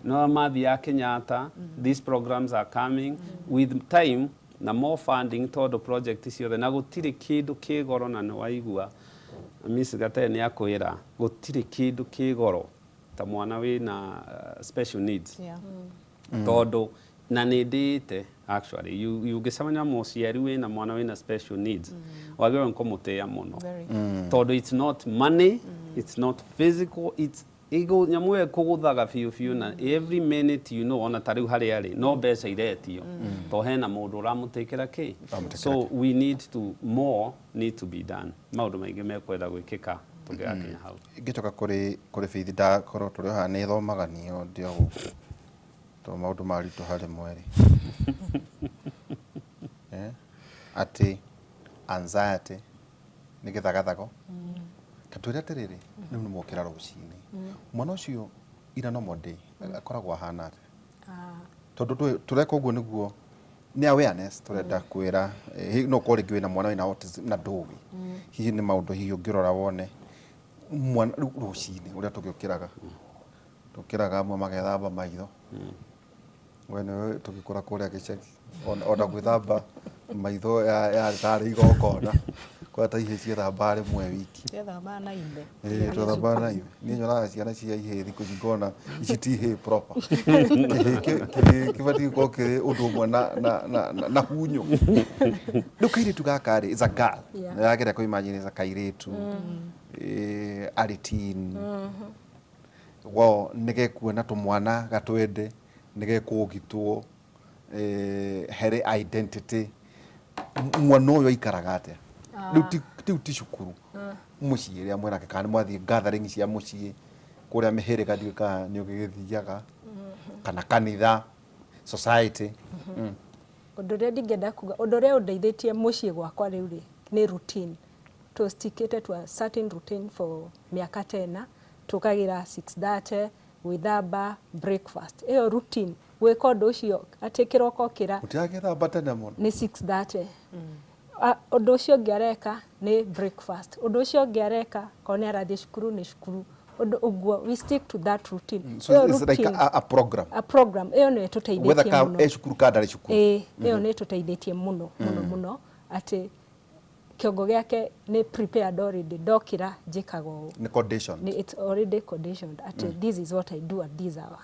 no mathi ya Kenyatta these programs are coming with time na more funding todo project ciothe na gutire kindu kigoro na no aigua Miss Gate ni akwira gutire kindu kigoro ta mwana wina special needs todo na nindite actually you gicamanya muciari wina mwana wina special needs wagero nkomutea muno todo it's not money it's not physical it's ego nyamwe kuguthaga fiu na every minute you know ona tariu hari ari no mbeca iretio to hena mundu uramutekera ki so we need to more need to be done maundu maingi mekwenda gwikika tungiakinya hau ngicoka kuri bithi da koro turi ha ni thomaga nio ndio guku to maundu maritu hari mweri ati anxiety ni githagathago katwira tiriri ni mukira rucini mwana ucio ira no mode akoragwo hana ati tondu tureka uguo niguo ni awareness turenda kwira no kori ngwina mwana wina autism na nduwi hihi ni maundu hihi ungirora wone mwana rucini uria tukiraga amwe magethamba maitho wene tugikora kuria gicagi ona gwithamba maitho ya tari igokona kwa ta ihe cia thamba rimwe wiki thamba na imbe thamba na imbe ni nyonaga ciana cia ihe thiku cingona icitihe proper kibati ko kire undu mwe na hunyo ndukaire tugakari is a girl yagira ko imagine is a kairetu ari teen wo nige kuona tumwana gatwende nige kugitwo here identity mwana uyu aikaraga atia riu ti cukuru mucii ria mwana kana mwathie gathering cia mucii kuria mihirika ndika ni ugigithiaga kana kanitha society undu ria ndingenda kuga undu ria undeithitie mucii gwakwa riu ri ni routine to stick to a certain routine for miaka 10 tukagira 6:30 gwithamba breakfast iyo routine gwika undu ucio ati kiroko kira utiagithamba tene muno ni 6:30 undu ucio ngiareka ni breakfast undu ucio ngiareka kone arathie cukuru ni cukuru undu uguo we stick to that routine so it's like a program iyo ni tuteithĩtie muno whether cukuru kadari cukuru iyo ni tuteithĩtie muno ati kiongo giake ni prepared already dokira jikago ni condition it's already conditioned at this is what I do at this hour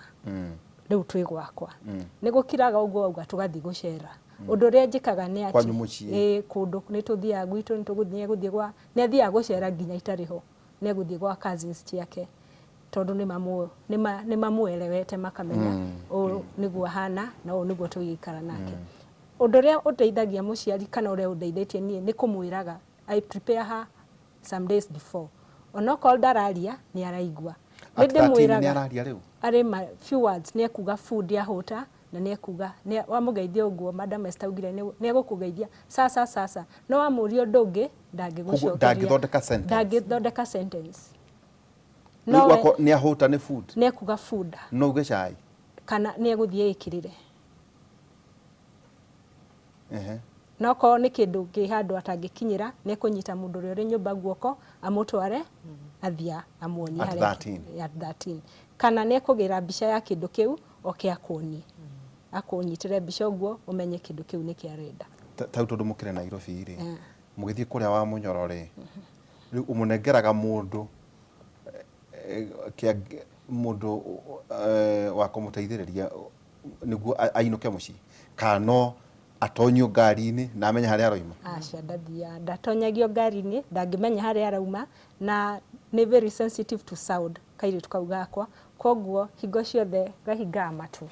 riu twi gwakwa ni gukiraga uguo uga tugathi gucera undu ria njikaga ni ati kundu ni tuthia gwitu ni tuguthie gwa ni athia gucera nginya itariho ni guthie gwa cousins ciake tondu ni mamuelewete makamenya o niguo hana na o niguo tugikara nake undu ria uteithagia muciari kana uria undeithĩtie ni kumwiraga I prepare her some days before onoko ndararia ni araigua ninde mwiraga ni araria riu ari ma few words ni akuga food ya hota na ni akuga ni wamugeithia uguo madam estaugire ni egukugeithia sasa no wamurio ndungi ndangigucokeria ndangithondeka sentence no ni ahota ni food ni akuga food no uge chai kana nä egåthiä ikirire ehe no ko nä kä ndå ngä handå atangäkinyä nä kå nyita må ndå å rä a å rä nyå guoko amå tware athia amuonie At 13. at 13 kana nä ekå gä ra mbica ya kä ndå kä u oke akuonie akånyitä re mbica å guo å menye kä ndå kä u nä kä arenda tau tondå må kä re Nairobi rä må gä thiä kå rä a wa må nyoro rä rä u å må nengeraga må ndå må ndå wa kå må teithä rä ria nä guo ainå ke må ciĩ kana atonyio ngari-inä na amenya harä aroima aca ndathia ndatonyagio ngari-inä ndangä menya harä arauma na nä very sensitive to sound kairä tu kau gakwa koguo hingo ciothe gahingaga matå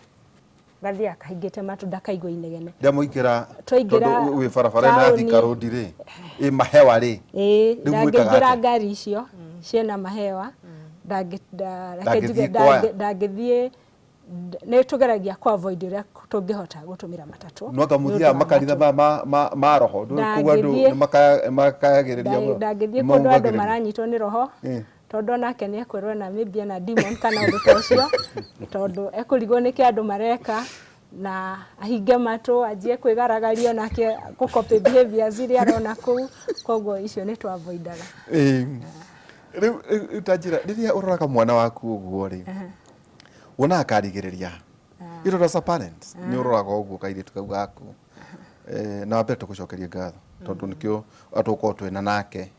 gathiaga kahingä te matå ndakaigua inegene rä a må ingä ra Twaingĩra wä barabara na Thika Road rä ä mahewa rä ndangä ra ngari icio ciena mahewa ndangä thiä nä tå geragia kwa avoid rä a tå ngä hota gå tå mä ra matatå no anga må thiaga makanitha ma roho koguo andå makayagä rä ria ndangä thiä kå ndå andå maranyitwo nä roho tondå onake nä ekwä rwo na maybe na demon kana å ndå ta å cio tondå ekå rigwo nä kä andå mareka na ahinge matå anjie kwä garagario nake gå copy behaviors iria arona kå u koguo icio nä twavoidaga rä u tanjä ra rä rä a å roraga mwana waku å guo rä wonaga karigä rä ria irora nä å roraga å guo kairä tu kau gaku na wambere tå gå cokeria ngatho tondå nä kä o atå korwo twena nake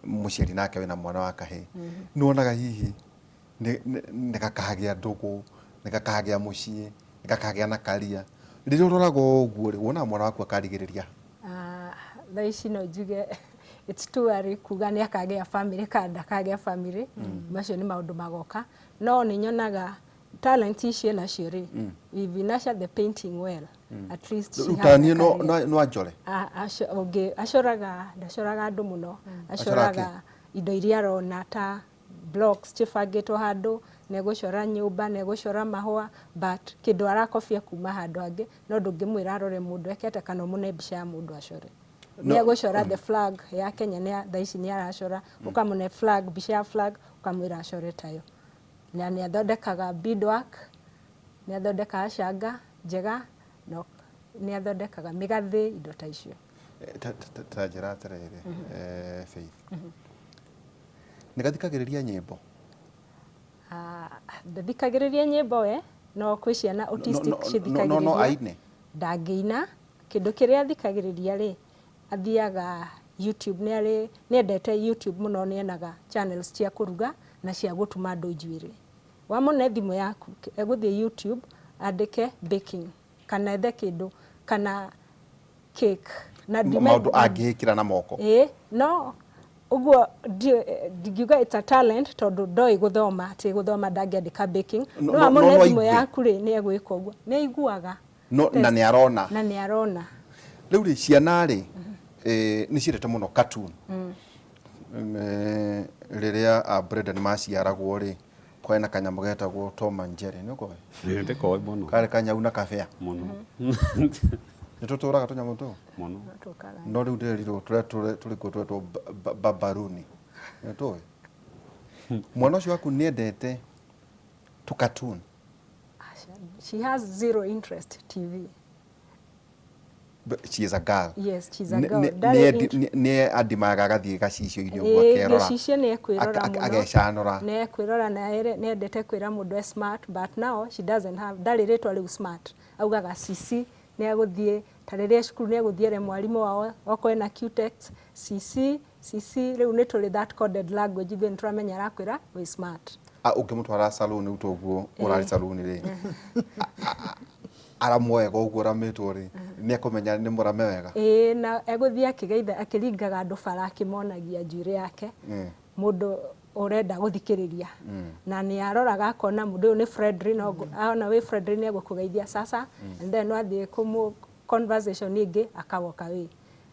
må ciari nake wä na mwana wa kahä nä wonaga hihi nä gakagä a ndå gå nä gakagä a må ciä nä gakagä a na karia rä rä a å roraga å guo rä wonaga mwana waku akarigä rä ria thaa ici no njuge it's too early kuga nä akagä a family kana ndakagä a family macio nä maå ndå magoka no nä nyonaga talent icio nacio rä if Nasha the painting well at least utanie no anjore acoraga ndacoraga andå må no acoraga indo iria arona ta blocks cibangĩtwo handũ nä egå cora nyũmba nä egå cora mahũa but kä ndå arakobia kuma handå angä no ndå ngä mwä ra arore må ndå ekete kana må ne mbica ya må ndå acore nä egå cora the flag ya Kenya thaa ici nä aracora å kamå ne flag mbica ya flag å kamwä ra acore tayo na nä athondekaga beadwork nä athondekaga canga njega no nä athondekaga mä gathä indo ta icio ta njä ra atä rä rä Faith nä gathikagä rä ria nyä mbo ndathikagä rä ria nyä mbo we no kwä ciana autistic cithikagä rä ria ndangä ina kä ndå kä rä a thikagä rä ria rä athiaga YouTube nä endete YouTube må no nä enaga channels cia kå ruga na cia gå tuma andå njuä wamå ne thimå yaku egå thiä YouTube andä baking kana ethe kä ndå kana cake na maũndũ angĩĩkĩra na moko no ũguo ndingiuga it's a talent tondũ ndoĩ gũthoma atĩ gũthoma ndangĩandĩka baking no amone thimũ yaku rĩ nĩ egwĩka ũguo nĩ aiguaga na nĩ arona rĩu rĩ ciana rĩ nĩ ciendete mũno cartoon rĩrĩa Brendan maciaragwo rĩ kwĩ na kanyamũ getagwo Tom and Jerry nĩ ũkoĩ ndĩkoĩ mũno karĩ kanyau na kabea mũno nĩ tũtũraga tũnyamũ tũu mũno no rĩu ndĩrerirwo tũrĩ kuo twetwo babaruni nĩ tũĩ mwana ũcio waku nĩ endete tũ cartoon she has zero interest TV. But she is a girl. Yes, she's a girl. Nĩ andimaga agathiĩ gacicio-inĩ ũguo akerora. Gacicio nĩ ekwĩrora mũno. Agecanũra. Nĩ ekwĩrora na nĩ endete kwĩra mũndũ e smart but now she doesn't have ndarĩ rĩtwa rĩu smart. Augaga Cici nĩ egũthiĩ ta rĩrĩa cukuru nĩ egũthiĩ ere mwarimũ wao okorwo na Qtex Cici rĩu nĩ tũrĩ that coded language ithuĩ nĩ tũramenya arakwĩra wĩ smart. Ũngĩmũtwara salon rĩu toguo ũrarĩ salon rĩ aramuoyaga ũguo ũramĩtwo rĩ nĩ ekũmenya nĩ mũrame wega. Na egũthiĩ akĩgeitha akĩringaga andũ bara akĩmonagia njuĩrĩ yake mũndũ ũrenda gũthikĩrĩria na nĩ aroraga akona mũndũ ũyũ nĩ friendly no ona wĩ friendly nĩ egũkũgeithia sasa and then wathiĩ conversation ingĩ akawoka wĩ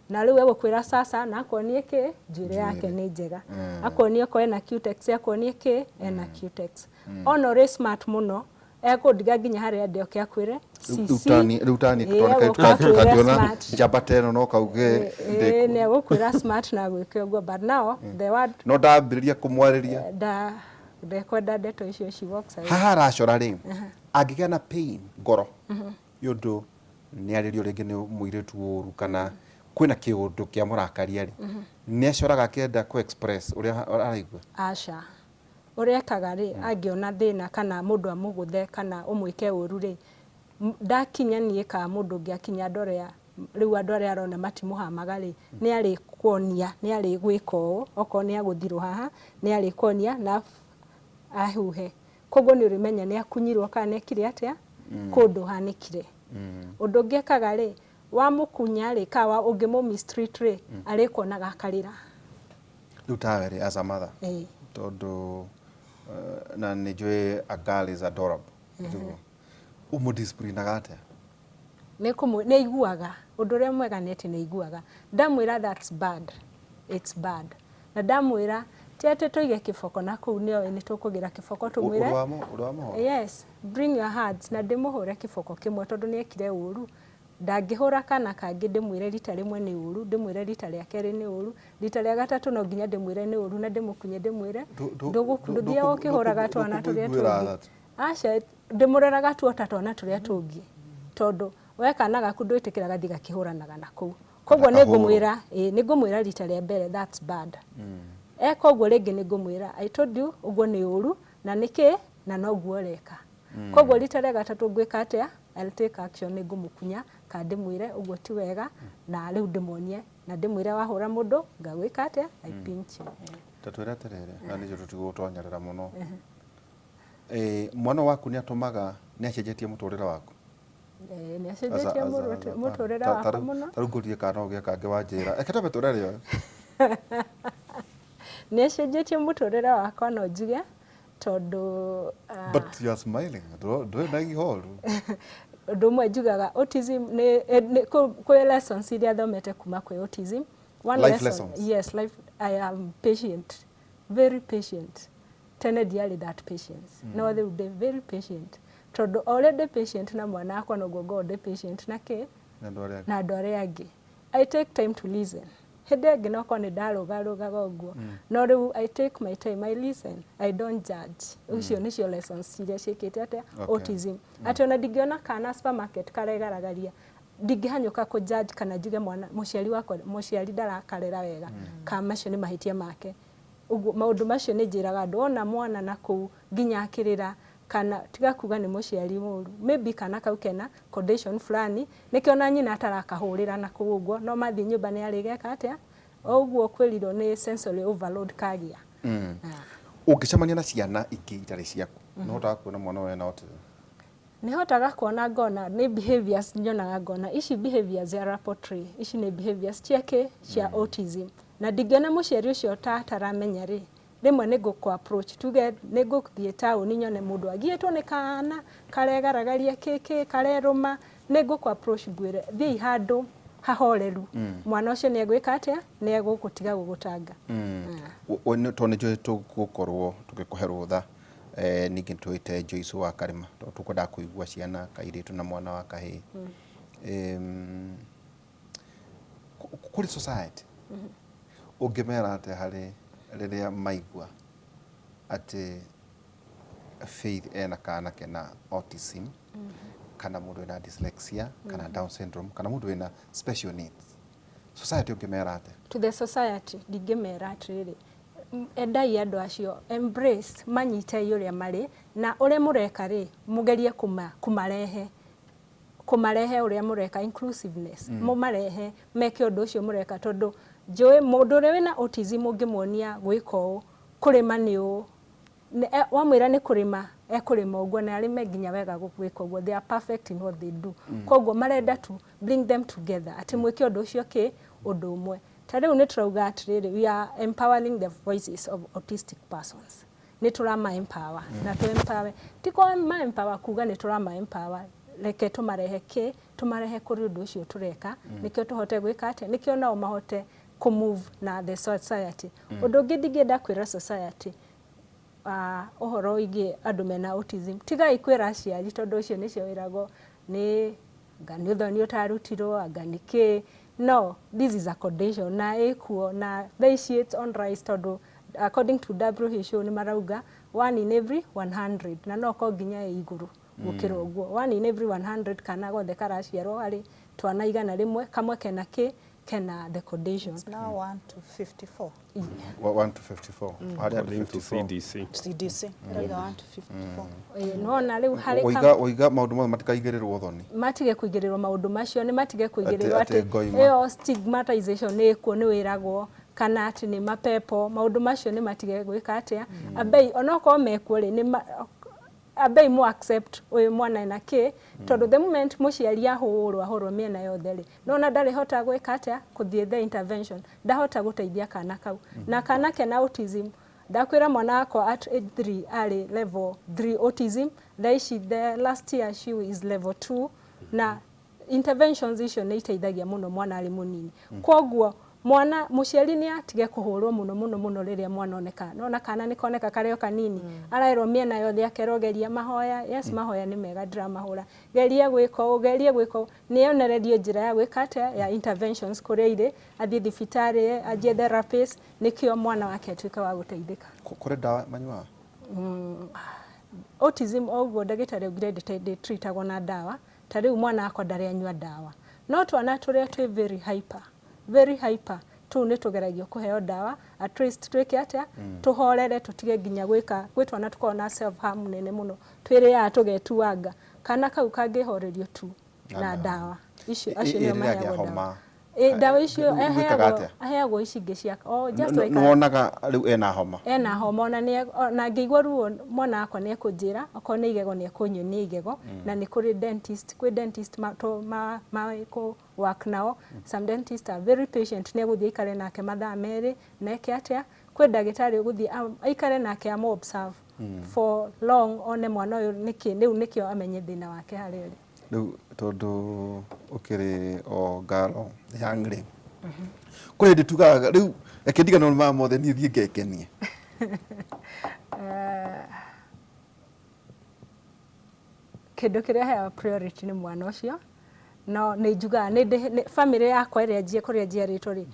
na rĩu egũkwĩra sasa na akonie kĩ njuĩrĩ yake nĩ njega akonie ko ena Qtex akonie kĩ ena Qtex ona ũrĩ smart mũno ekũndiga nginya harĩa ndĩ oke akwĩre rĩu tani tũkĩona njambata ĩno no kauge nĩ egũkwĩra smart na gwĩke ũguo but now the word no ndambĩrĩria kũmwarĩria ndekwenda ndeto icio she walks away. Haha aracora ri angĩgĩa na pain ngoro yũndũ nĩ arĩrio rĩngĩ nĩ mũirĩtu ũru kana kwĩna kĩũndũ kĩa mũrakaria ri nĩ acoraga kĩenda ku express ũrĩa araigua. Aca ũrĩa ekaga rĩ angĩona thĩna kana mũndũ amũgũthe kana ũmwĩke ũru rĩ ndakinya niĩ ka mũndũ ũngĩ akinya ndorea rĩu andũ arĩa arona matimũhamaga rĩ nĩ arĩkuonia nĩ arĩgwĩka ũũ okorwo nĩ agũthirwo haha nĩ arĩkuonia na ahuhe. Koguo nĩ ũrĩmenya nĩ akunyirwo kana ekire atĩa kũndũ hanĩkire. Ũndũ ũngĩ ekaga rĩ wamũkunya rĩ kawa ũngĩmũ mistreat rĩ arĩkuonaga akarĩra. Rĩu tawe rĩ as a mother tondũ na nĩ njũĩ a girl is adorable ũmũdisciplinaga atĩa? Nĩ iguaga ũndũ ũrĩa mwega nĩ atĩ nĩ iguaga ndamwĩra that's bad it's bad na ndamwĩra ti atĩ tũige kĩboko na kũu nĩ tũkũgira kĩboko tũmwĩre yes bring your hands na ndĩmũhũre kĩboko kĩmwe tondũ nĩ ekire ũru ndangĩhũra kana kangĩ ndĩmwĩre rita rĩmwe nĩ ũru ndĩmwĩre rita rĩa kerĩ nĩ ũru rita rĩa gatatũ no nginya ndĩmwĩre nĩ ũru na ndĩmũkunye ndĩmwĩre ndũgũkundithia ũkĩhũraga twana tũrĩa tũngĩ. Aca ndĩmũreraga tuota twana tũrĩa tũngĩ tondũ we kana gaku ndwĩtĩkĩra gathi gakĩhũranaga na kũu. Koguo nĩ ngũmwĩra rita rĩa mbere that's bad. Eka ũguo rĩngĩ nĩ ngũmwĩra I told you ũguo nĩ ũru na nĩkĩ na noguo ũreka. Koguo rita rĩa gatatũ ngwĩka atĩa I'll take action nĩ ngũmũkunya ka ndĩmwĩre ũguo ti wega na rĩu ndĩmuonie na ndĩmwĩre wahũra mũndũ ngagwĩka atĩa I pinch you. Tatwĩra terere na nĩ tũtigũtonyerera mũno. Mwana waku nĩ atũmaga nĩ acenjetie mũtũrĩre waku? Nĩ acenjetie mũtũrĩre wakwa mũno. Tarĩu ngũrie kana ũgĩe kangĩ wanjĩra ekete mũtũrĩre ũyũ. Nĩ acenjetie mũtũrĩre wakwa no njuge tondũ but you are smiling ndũrĩ na ihoru. Ũndũ ũmwe njugaga autism kwĩ lessons iria thomete kuma kwĩ autism. Life lessons. Yes, life. I am patient, very patient. Tene diarĩ that patience. No rĩu ndĩ very patient. Tondũ already patient na mwana akwa noguo ngoragwo ndĩ patient na kĩ na andũ arĩa angĩ. I take time to listen. Hĩndĩ ĩngĩ no korwo nĩ ndarũgarũgaga ũguo no rĩu I take my time I listen I don't judge. Ucio nĩcio lessons iria ciĩkĩte atĩa autism. Atĩ ona ndingĩona kana supermarket karegaragaria ndingĩhanyũka kũ judge kana njuge mwana mũciari ndarakarera wega kana macio nĩ mahĩtia make. Ũguo maũndũ macio nĩ njĩraga andũ ona mwana na kũu nginya akĩrĩra kana tiga kuga nĩ mũciari mũru maybe kana kau kena condition fulani nĩkĩo na nyina atarakahũrĩra na kũu ũguo no mathiĩ nyũmba nĩ arĩgeka atĩa ũguo kwĩrirwo nĩ sensory overload kagĩa. Ũngĩcemania na ciana ingĩ itarĩ ciaku no hotaga kuona mwana wena autism? Nĩ hotaga kuona ngona nĩ behaviors nyonaga ngona ici behaviors ya laboratory ici nĩ behaviors cia autism na ndingĩona mũciari ũcio ataramenya rĩ rĩmwe nĩ ngũkũ approach tuge nĩ ngũthiĩ taũni nyone mũndũ agiĩtwo nĩ kana karegaragaria kĩkĩ karerũma nĩ ngũkũ approach ngwĩre thiĩ handũ hahoreru mwana ũcio nĩ egwĩka atĩa nĩ egũgũtiga gũgũtanga. To nĩ njũĩ tũgũkorwo tũgĩkũhe rũtha ningĩ twĩte Joyce wa Karima tondũ tũkwendaga kũigua ciana kairĩtu na mwana wa kahĩĩ. Kũrĩ society ũngĩmera atĩa harĩ rĩrĩa maigua atĩ Faith ena kana kena autism kana mũndũ wĩna dyslexia kana Down syndrome kana mũndũ wĩna special needs society ũngĩmera atĩa? To the society ndingĩmera atĩrĩrĩ endai andũ acio embrace manyite ũrĩa marĩ na ũrĩa mũreka rĩ mũgerie kũmarehe ũrĩa mũreka inclusiveness mũmarehe meke ũndũ ũcio mũreka tondũ njũĩ mũndũ ũrĩa wĩna autism ũngĩmuonia gwĩka ũũ kũrĩma nĩ ũũ wamwĩra nĩ kũrĩma ekũrĩma ũguo na arĩme nginya wega gwĩka ũguo they are perfect in what they do. Koguo marenda to bring them together atĩ mwĩke ũndũ ũcio ũndũ ũmwe. Ta rĩu nĩ tũrauga atĩrĩrĩ we are empowering the voices of autistic persons. Nĩ tũrama empower na tũ empower tiko ma empower kuga nĩ tũrama empower reke tũmarehe kũrĩ ũndũ ũcio tũreka nĩkĩo tũhote gwĩka atĩa nĩkĩo nao mahote ku move na the society. Ũndũ ũngĩ ndingĩenda kwĩra society ũhoro wĩgiĩ andũ mena autism tigai kwĩra aciari tondũ ũcio nĩcio wĩragwo nĩ ngani ũthoni ũtarutirwo anga nĩkĩ. No, this is a condition na ĩkuo na they see it on rise tondũ according to WHO nĩ marauga 1 in every 100 na no ko nginya iguru gukira uguo 1 in every 100 kana gothe karaciarwo hari twana igana rimwe kamwe kena the conditions now 1 to 54 1 to 54 according to CDC CDC 1 to 54 no na riu hari oiga maundu mothe matikaigerirwo thoni matige kuigerirwo maundu macio ni matige kuigerirwo ati eyo stigmatization ni kuo ni wiragwo kana ati ni mapepo maundu macio ni matige gwika atia abei onoko mekuo ri ni abei mu accept uyu mwana na ki tondu the moment muciari ahurwo miena yothe ri nona ndari hota gwika atia kuthie the intervention ndahota guteithia kana kau na kana kena autism ndakwira mwana wako at age 3 ari level 3 autism the last year she is level 2 na interventions icio ni iteithagia muno mwana ari munini koguo mwana muciari ni atige kuhurwo muno riria mwana oneka nona kana ni koneka kareo kanini arairwo miena yothe akerogeria mahoya yes mahoya ni mega drama hura geria gwiko ni onererio njira ya gwikate ya interventions kureire athie thibitari ajie therapies nikio mwana wake atuika wa guteithika kure dawa manywa autism oguo ndagitari ugire treatagwo na dawa tariu mwana akwa ndari anywa dawa no twana turia twi very hyper tu ni tugeragio kuheo dawa at least twike atia tuhorere tutige ginya gwitwa na tukona self harm nene muno twire ya tugetuanga kana kau kangihorerio tu na dawa icio acio ni maheagwo dawa dawa icio aheagwo ici ingi cia just like nuonaga riu ena homa na ngeigua ruo mwana akwa ni ekunjira akona igego ni ekunyo ni igego na ni kuri dentist ma ko work nao some dentists are very patient ne guthie ikare nake mathaa meri neke atia kwi ndagitari guthie aikare nake am observe for long one mwana uyu nikio amenye thina wake hariri riu tondu ukiri o ngaro yangri kuri nditugaga riu ekendigana ma mothe ni thie ngekenie kindu kiria hea priority ni mwana ucio no ni njuga ni family yakwa iria njie kuria njiaritwo ri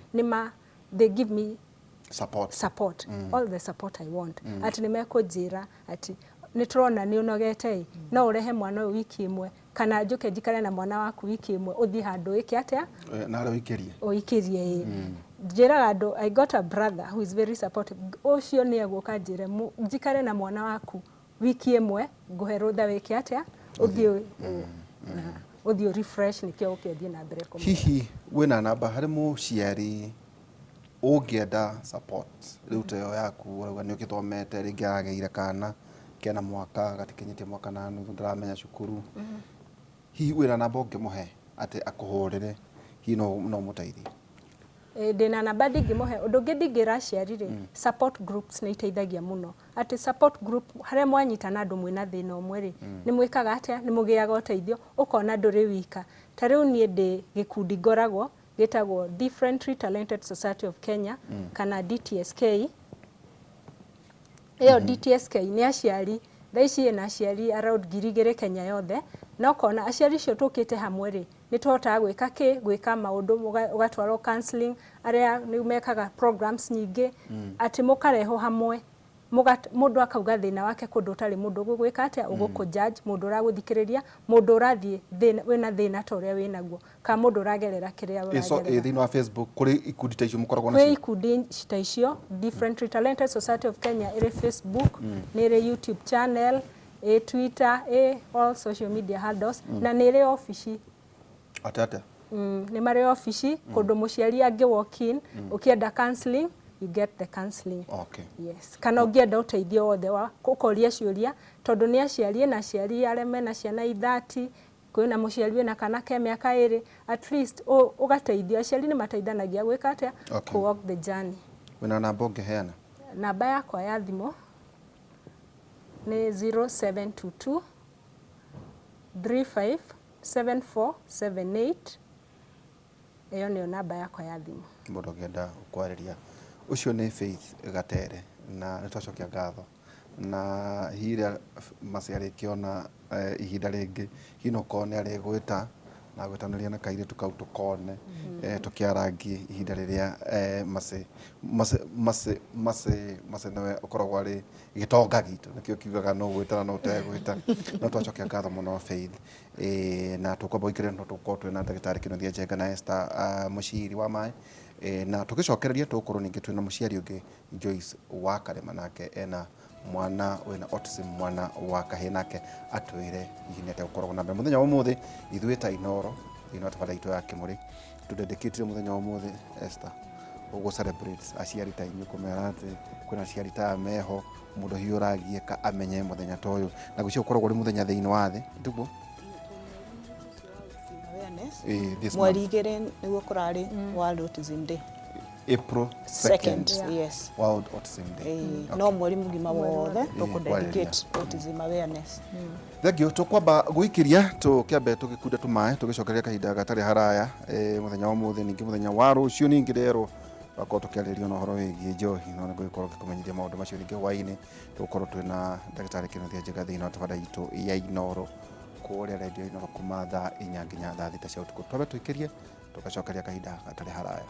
they give me support all the support I want ati ni mekunjira ati ni turona ni unogete no urehe mwana uyu wiki imwe kana njuke njikare na mwana waku wiki imwe uthi handu iki atia na ro ikirie njiraga andu I got a brother who is very supportive ucio ni eguka njire njikare na mwana waku wiki imwe nguhe rutha wiki atia uthi refresh nikio ukethie na mbere kumwe hihi wina namba hari muciari ungienda support riu teyo yaku urauga ni ukithomete ringi ageire kana kena mwaka gatikinyitie mwaka na nuthu ndaramenya cukuru hihi wina namba ungimuhe ati akuhurire hi no muteithie ndina namba ndingimuhe undu ungi ndingiraciarire support groups ni iteithagia muno ati support group haria mwanyitana andu mwina thina umwe ri ni mwikaga atia ni mugiaga uteithio ukona nduri wika tariu nie ndi gikundi ngoragwo getagwo Differently Talented Society of Kenya kana DTSK eyo DTSK ni aciari thaici na aciari around 2,000 Kenya yothe no kona aciari cio tukite hamwe ri ni tuhotaga gwika maundu ugatwaro counseling aria ni mekaga programs nyingi ati mukareho hamwe mundu akauga thina wake kundu tari mundu gwika atia uguku judge mundu uraguthikiriria mundu urathie wina thina toria winaguo ka mundu uragerera kiria uragerera thina wa Facebook kuri ikundi ta icio mukoragwo nacio ikundi ta icio Differently Talented Society of Kenya iri Facebook ni iri YouTube channel Twitter all social media handles na ni iri office atata ni mari office kundu muciari angi walk in ukienda counseling you get the counseling yes kana ungienda uteithio wothe wa kukoria ciuria tondu ni aciari na aciari aria mena ciana 30 kwina muciari na kana ke miaka 2 at least ugateithio aciari ni mateithanagia gwika atia ku walk the journey wina namba ungiheana namba yakwa ya thimu ni 0722 357478 eyo ni namba yakwa ya thimu mundu ngenda kwariria ucio ni Faith Gatere na nitwacokia ngatho na hiria maciari kiona ihinda ringi hino kone ari gwita na gwetanaria na kaire tukau tukone tukiarangi ihinda riria mase nawe ukoragwo ari gitonga gitu nikio kiugaga no gwitana no tegwita no twacokia ngatho muno Faith na tukwamba ikire no tukorwo twina ndagitari Kĩnũthia Njenga na Esther Muciri wa mai na tugicokereria tukorwo ningi twina muciari ungi Joyce wa Karema nake ena mwana wina autism mwana wa kahĩ nake atwire ihinete gukorwo na mbere muthenya wa umuthi ithuĩ ta Inoro tabara itu ya Kĩmũrĩ tudedicate muthenya wa umuthi Esther ugo celebrate aciari ta inyu kumera ati kwina aciari ta meho mundu hiyo ragieka amenye muthenya ta uyu na gucio ukoragwo ri muthenya thiini wa thi ndugu mweri igĩrĩ nĩguo kũrarĩ World Autism Day April 2nd yes World Autism Day no mweri mugima wothe tukudedicate autism awareness thegio tukwamba guikiria tukiambe tugikunda tumae tugicokereria kahinda gatari haraya muthenya wa muthi ningi muthenya wa rucio ningi rero bakorwo tukiarĩria ũhoro wĩgiĩ njohi no nĩngũgĩkorwo ngĩkũmenyithia maũndũ macio ningĩ hwaĩ-inĩ tũgũkorwo twĩna ndagĩtarĩ Kĩnũthia Njenga thĩinĩ wa tabarĩra itũ ya Inoro kũrĩa redio Inoro kuma thaa 4 nginya thaa 6 cia ũtukũ twambe tũikĩrie tugacokeria kahinda gatarĩ haraya.